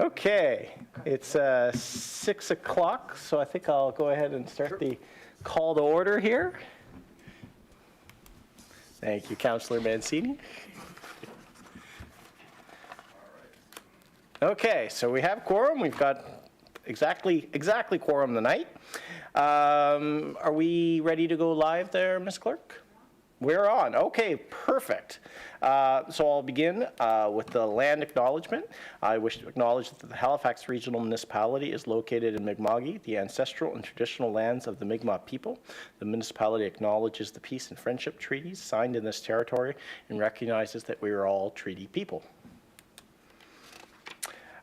Okay, it's 6 o'clock, so I think I'll go ahead and start the call to order here. Thank you, Councillor Mancini. Okay, so we have quorum. We've got exactly quorum tonight. Are we ready to go live there, Ms. Clerk? We're on. Okay, perfect. So I'll begin with the land acknowledgement. I wish to acknowledge that the Halifax Regional Municipality is located in Mi'kma'ki, the ancestral and traditional lands of the Mi'kmaq people. The municipality acknowledges the peace and friendship treaties signed in this territory and recognizes that we are all treaty people.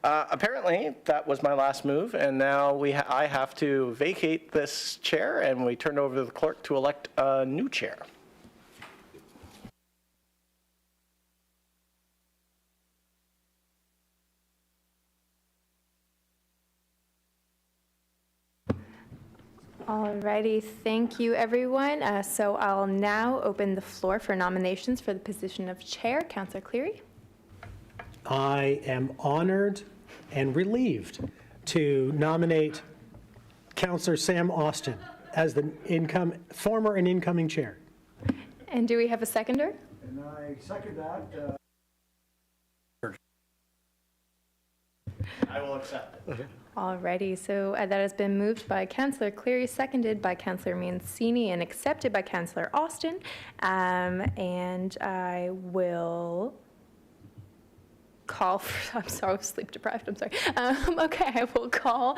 Apparently, that was my last move, and now I have to vacate this chair, and we turn over to the clerk to elect a new chair. Alrighty, thank you everyone. So I'll now open the floor for nominations for the position of chair. Councillor Cleary. I am honored and relieved to nominate Councillor Sam Austin as the former and incoming chair. And do we have a seconder? And I second that. I will accept it. Alrighty, so that has been moved by Councillor Cleary, seconded by Councillor Mancini, and accepted by Councillor Austin. And I will call for, I'm sorry, I was sleep deprived, I'm sorry. Okay, I will call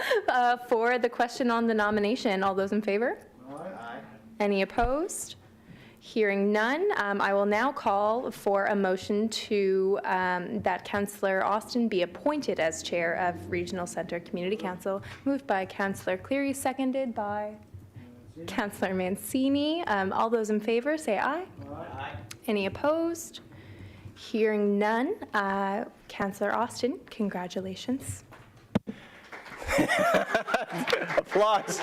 for the question on the nomination. All those in favor? Aye. Any opposed? Hearing none, I will now call for a motion to that Councillor Austin be appointed as chair of Regional Centre Community Council. Moved by Councillor Cleary, seconded by Councillor Mancini. All those in favor say aye. Aye. Any opposed? Hearing none, Councillor Austin, congratulations. Applause.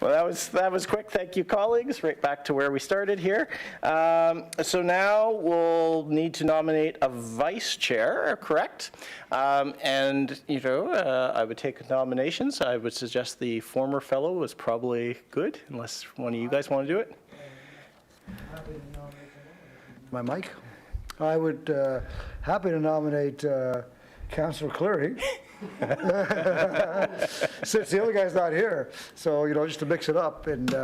Well, that was quick. Thank you, colleagues. Right back to where we started here. So now we'll need to nominate a vice chair, correct? And I would take nominations. I would suggest the former fellow was probably good, unless one of you guys want to do it. My mic? I would happy to nominate Councillor Cleary. Since the other guy's not here, so just to mix it up, and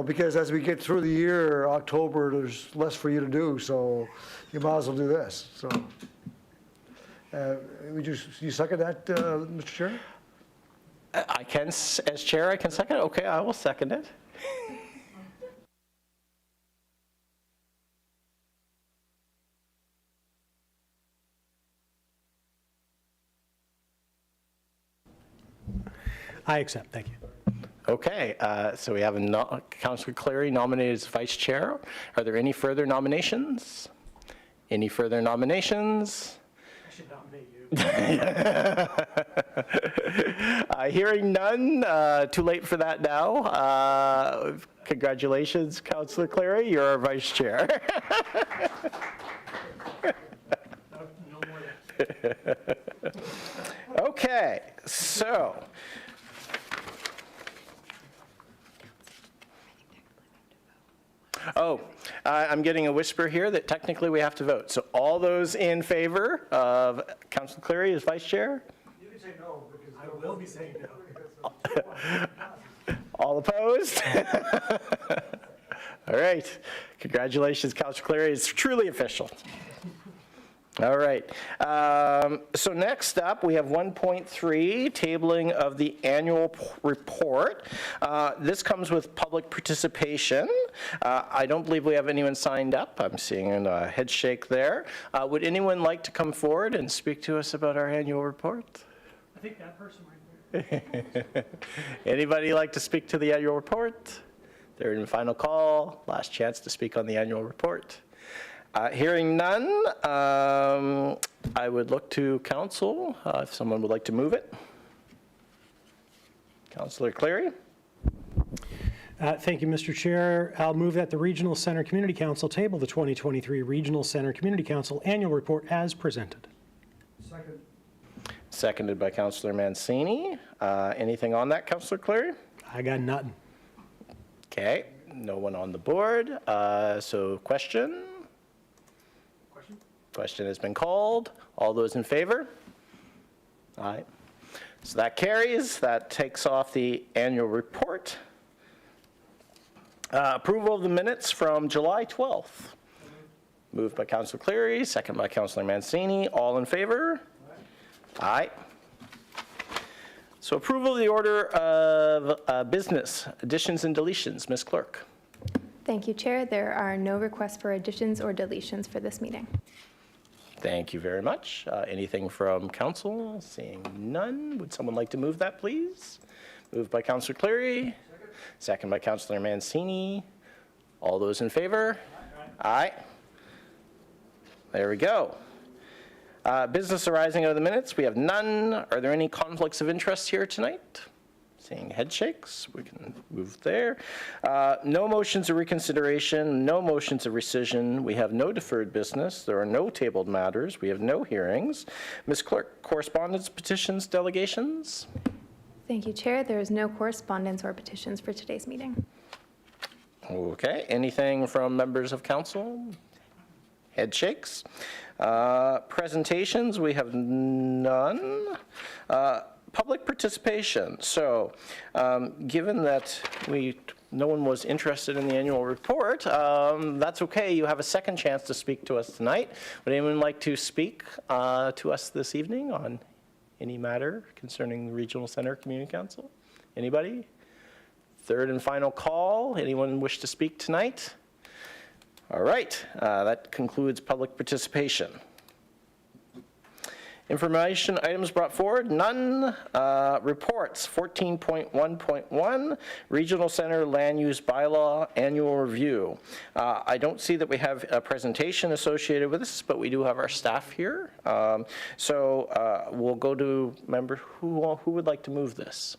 because as we get through the year, October, there's less for you to do, so you might as well do this. So, would you second that, Mr. Chair? I can, as chair, I can second it. Okay, I will second it. I accept, thank you. Okay, so we have Councillor Cleary nominated as vice chair. Are there any further nominations? Any further nominations? I should nominate you. Hearing none, too late for that now. Congratulations, Councillor Cleary, you're our vice chair. No more. Okay, so. Oh, I'm getting a whisper here that technically we have to vote. So all those in favor of Councillor Cleary as vice chair? You can say no, because I will be saying no. All opposed? All right. Congratulations, Councillor Cleary. It's truly official. All right. So next up, we have 1.3, tabling of the annual report. This comes with public participation. I don't believe we have anyone signed up. I'm seeing a head shake there. Would anyone like to come forward and speak to us about our annual report? I think that person right there. Anybody like to speak to the annual report? Third and final call. Last chance to speak on the annual report. Hearing none, I would look to council if someone would like to move it. Councillor Cleary. Thank you, Mr. Chair. I'll move that the Regional Center Community Council table the 2023 Regional Center Community Council Annual Report as presented. Second. Seconded by Councillor Mancini. Anything on that, Councillor Clary? I got nothing. Okay, no one on the board. So question? Question has been called. All those in favor? Aye. So that carries. That takes off the annual report. Approval of the minutes from July 12th. Moved by Councillor Cleary, second by Councillor Mancini. All in favor? Aye. So approval of the order of business, additions and deletions. Ms. Clerk. Thank you, Chair. There are no requests for additions or deletions for this meeting. Thank you very much. Anything from council? Seeing none. Would someone like to move that, please? Moved by Councillor Cleary. Second by Councillor Mancini. All those in favor? Aye. There we go. Business arising out of the minutes, we have none. Are there any conflicts of interest here tonight? Seeing head shakes, we can move there. No motions of reconsideration, no motions of rescission. We have no deferred business. There are no tabled matters. We have no hearings. Ms. Clerk, correspondence, petitions, delegations? Thank you, Chair. There is no correspondence or petitions for today's meeting. Okay, anything from members of council? Head shakes. Presentations, we have none. Public participation. So, given that no one was interested in the annual report, that's okay. You have a second chance to speak to us tonight. Would anyone like to speak to us this evening on any matter concerning the Regional Center Community Council? Anybody? Third and final call. Anyone wish to speak tonight? All right, that concludes public participation. Information items brought forward, none. Reports, 14.1.1, Regional Center Land Use Bylaw Annual Review. I don't see that we have a presentation associated with this, but we do have our staff here. So we'll go to member, who would like to move this?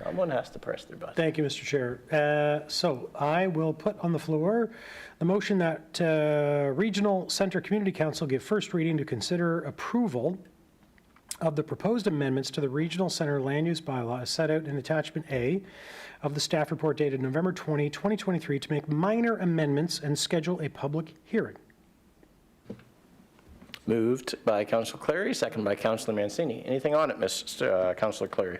Someone has to press their button. Thank you, Mr. Chair. So I will put on the floor the motion that Regional Center Community Council give first reading to consider approval of the proposed amendments to the Regional Center Land Use Bylaw as set out in Attachment A of the staff report dated November 20, 2023 to make minor amendments and schedule a public hearing. Councillor by Councillor Clary, second by Councillor Mancini. Anything on it, Councillor Clary?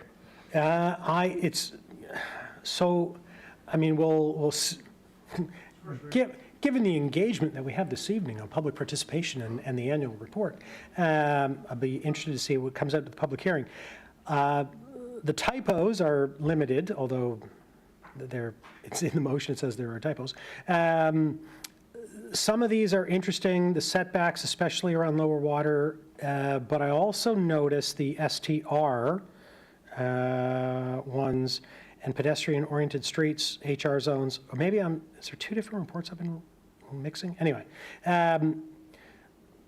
Given the engagement that we have this evening on public participation and the annual report, I'll be interested to see what comes out of the public hearing. The typos are limited, although it's in the motion, it says there are typos. Some of these are interesting, the setbacks, especially around lower water, but I also noticed the STR ones and pedestrian-oriented streets, HR zones. Or maybe is there two different reports I've been mixing? Anyway,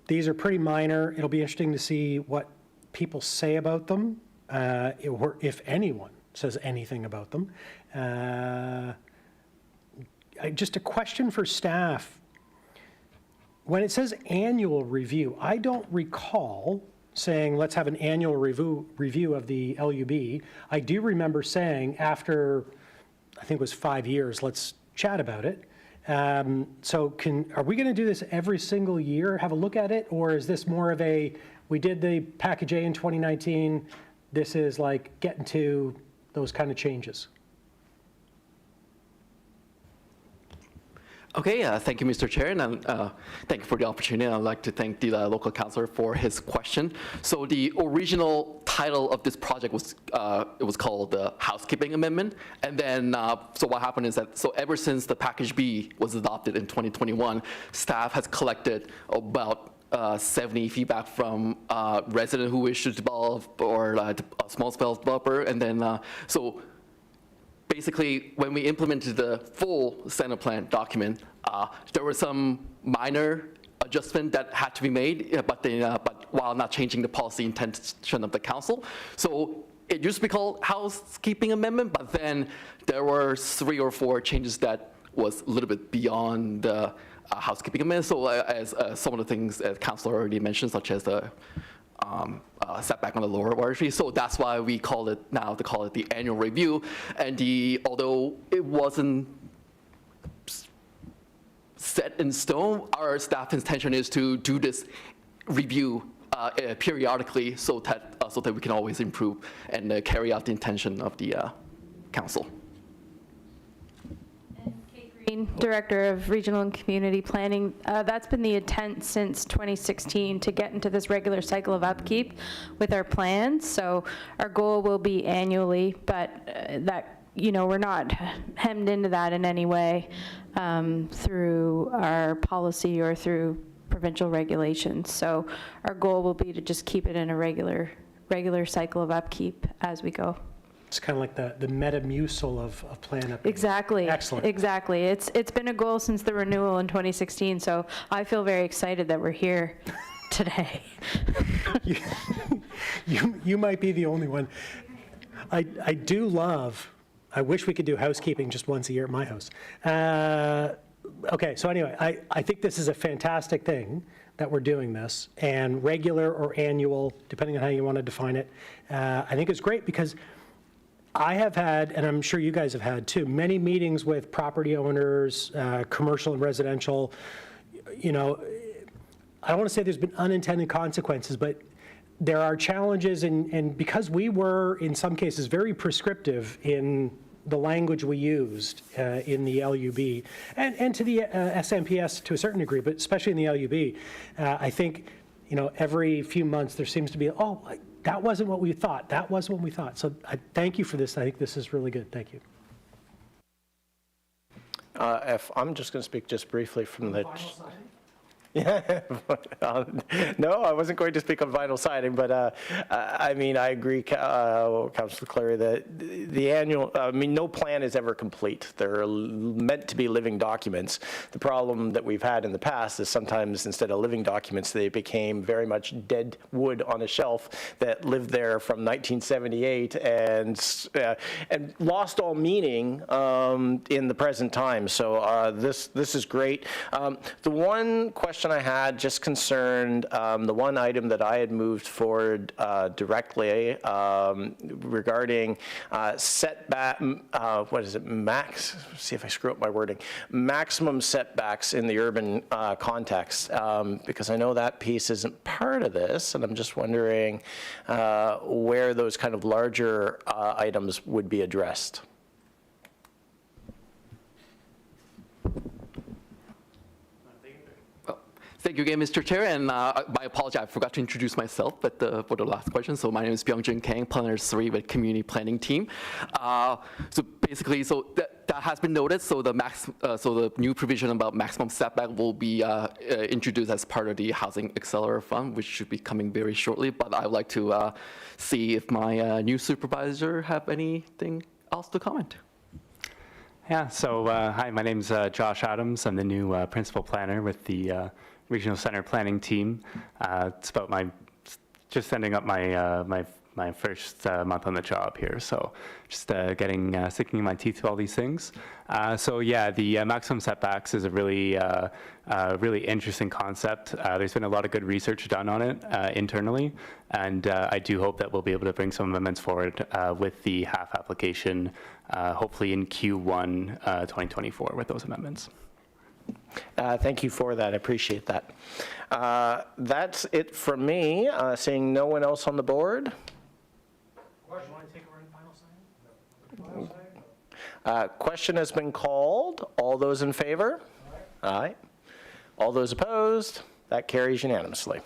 these are pretty minor. It'll be interesting to see what people say about them, or if anyone says anything about them. Just a question for staff. When it says annual review, I don't recall saying, let's have an annual review of the LUB. I do remember saying after, I think it was 5 years, let's chat about it. So are we going to do this every single year, have a look at it? Or is this more of we did the package A in 2019, this is like getting to those kind of changes? Okay, thank you, Mr. Chair, and thank you for the opportunity. I'd like to thank the local councillor for his question. So the original title of this project was it was called the Housekeeping Amendment, and then so what happened is that ever since the package B was adopted in 2021, staff has collected about 70 feedback from residents who wish to develop or a small scale developer, and then so. Basically, when we implemented the full center plan document, there were some minor adjustment that had to be made, but while not changing the policy intention of the council. So it used to be called housekeeping amendment, but then there were 3 or 4 changes that was a little bit beyond the housekeeping amendment. So as some of the things councilor already mentioned, such as the setback on the lower water tree. So that's why we call it now to call it the annual review. And although it wasn't set in stone, our staff intention is to do this review periodically so that we can always improve and carry out the intention of the council. Green, Director of Regional and Community Planning. That's been the intent since 2016 to get into this regular cycle of upkeep with our plans. So our goal will be annually, but that, we're not hemmed into that in any way through our policy or through provincial regulations. So our goal will be to just keep it in a regular cycle of upkeep as we go. It's kind of like the Metamucil of plan updates. Exactly. Excellent. Exactly. It's been a goal since the renewal in 2016, so I feel very excited that we're here today. You might be the only one. I do love, I wish we could do housekeeping just once a year at my house. Okay, so anyway, I think this is a fantastic thing that we're doing this, and regular or annual, depending on how you want to define it, I think it's great because I have had, and I'm sure you guys have had too, many meetings with property owners, commercial and residential. I don't want to say there's been unintended consequences, but there are challenges, and because we were, in some cases, very prescriptive in the language we used in the LUB, and to the SMPS to a certain degree, but especially in the LUB, I think, every few months there seems to be, that wasn't what we thought. That wasn't what we thought. So I thank you for this. I think this is really good. Thank you. If I'm just going to speak just briefly from the. Vinyl siding? No, I wasn't going to speak on vinyl siding, but I agree, Councilor Clary, that the annual, no plan is ever complete. They're meant to be living documents. The problem that we've had in the past is sometimes instead of living documents, they became very much dead wood on a shelf that lived there from 1978 and lost all meaning in the present time. So this is great. The one question I had just concerned the one item that I had moved forward directly regarding setback, what is it, see if I screw up my wording, maximum setbacks in the urban context, because I know that piece isn't part of this, and I'm just wondering where those kind of larger items would be addressed. Thank you again, Mr. Chair, and my apology, I forgot to introduce myself for the last question. So my name is Byung-Jun Kang, Planner 3 with Community Planning Team. So basically, that has been noted. So the new provision about maximum setback will be introduced as part of the Housing Accelerator Fund, which should be coming very shortly. But I would like to see if my new supervisor have anything else to comment. Yeah, so hi, my name's Josh Adams. I'm the new principal planner with the Regional Center Planning Team. It's about just ending up my first month on the job here, so just sinking my teeth to all these things. So yeah, the maximum setbacks is a really interesting concept. There's been a lot of good research done on it internally, and I do hope that we'll be able to bring some amendments forward with the HAF application, hopefully in Q1 2024 with those amendments. Thank you for that. I appreciate that. That's it from me. Seeing no one else on the board. Want to take over in vinyl siding? Question has been called. All those in favor? Aye. All those opposed? That carries unanimously.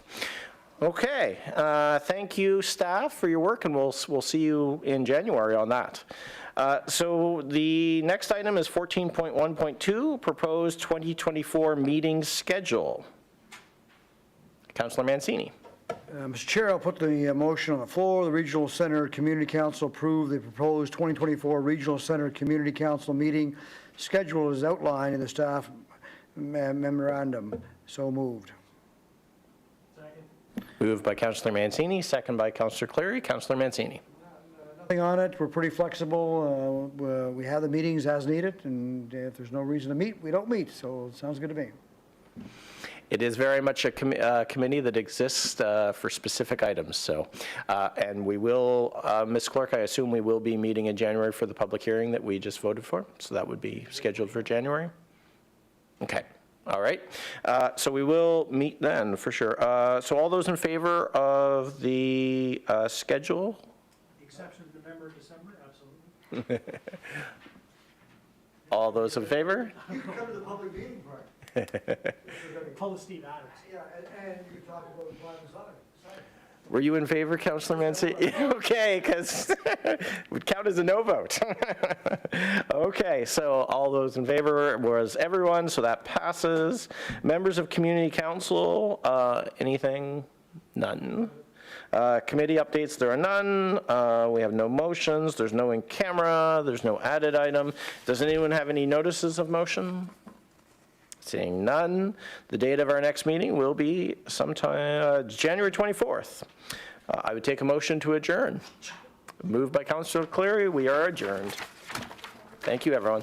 Okay. Thank you, staff, for your work, and we'll see you in January on that. So the next item is 14.1.2, proposed 2024 meeting schedule. Councillor Mancini. Mr. Chair, I'll put the motion on the floor. The Regional Center Community Council approve the proposed 2024 Regional Center Community Council meeting schedule as outlined in the staff memorandum. So moved. Moved by Councillor Mancini, second by Councillor Clary. Councillor Mancini. Nothing on it, we're pretty flexible. We have the meetings as needed, and if there's no reason to meet, we don't meet, so it sounds good to me. It is very much a committee that exists for specific items, so, and we will, Ms. Clerk, I assume we will be meeting in January for the public hearing that we just voted for, so that would be scheduled for January? Okay, all right. So we will meet then, for sure. So all those in favor of the schedule? The exception of November, December, absolutely. All those in favor? You can come to the public meeting part. Pull a Steve Adams. Yeah, and you can talk about the private side. Were you in favor, Councillor Mancini? Okay, because it would count as a no vote. Okay, so all those in favor was everyone, so that passes. Members of Community Council, anything? None. Committee updates, there are none. We have no motions, there's no in camera, there's no added item. Does anyone have any notices of motion? Seeing none, the date of our next meeting will be sometime January 24th. I would take a motion to adjourn. Moved by Councillor Clary, we are adjourned. Thank you, everyone.